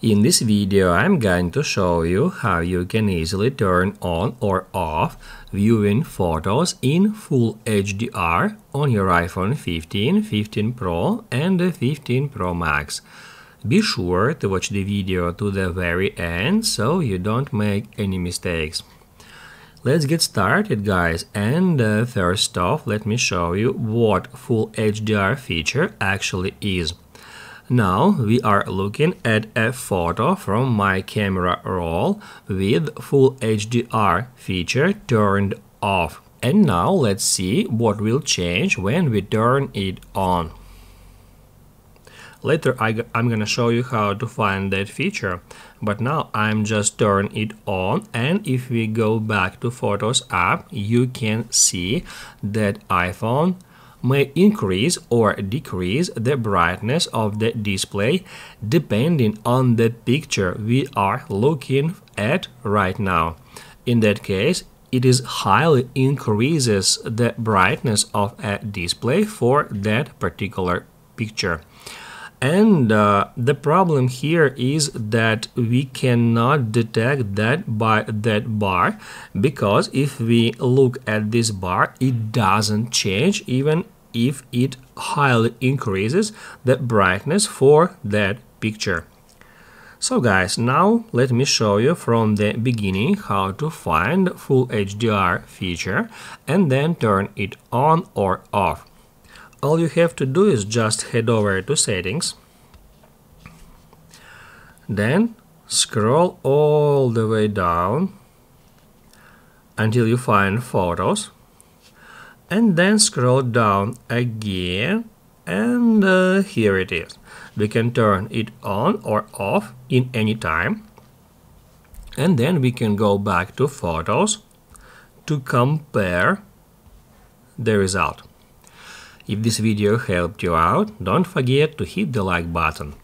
In this video, I'm going to show you how you can easily turn on or off viewing photos in full HDR on your iPhone 15, 15 Pro and the 15 Pro Max. Be sure to watch the video to the very end so you don't make any mistakes. Let's get started, guys, and first off, let me show you what full HDR feature actually is. Now we are looking at a photo from my camera roll with full HDR feature turned off. And now let's see what will change when we turn it on. Later I'm gonna show you how to find that feature, but now I'm just turn it on, and if we go back to Photos app, you can see that iPhone may increase or decrease the brightness of the display depending on the picture we are looking at right now. In that case, it is highly increases the brightness of a display for that particular picture. And the problem here is that we cannot detect that by that bar, because if we look at this bar, it doesn't change even if it highly increases the brightness for that picture. So guys, now let me show you from the beginning how to find full HDR feature and then turn it on or off. All you have to do is just head over to settings, then scroll all the way down until you find photos, and then scroll down again, and here it is. We can turn it on or off in any time, and then we can go back to photos to compare the result. If this video helped you out, don't forget to hit the like button.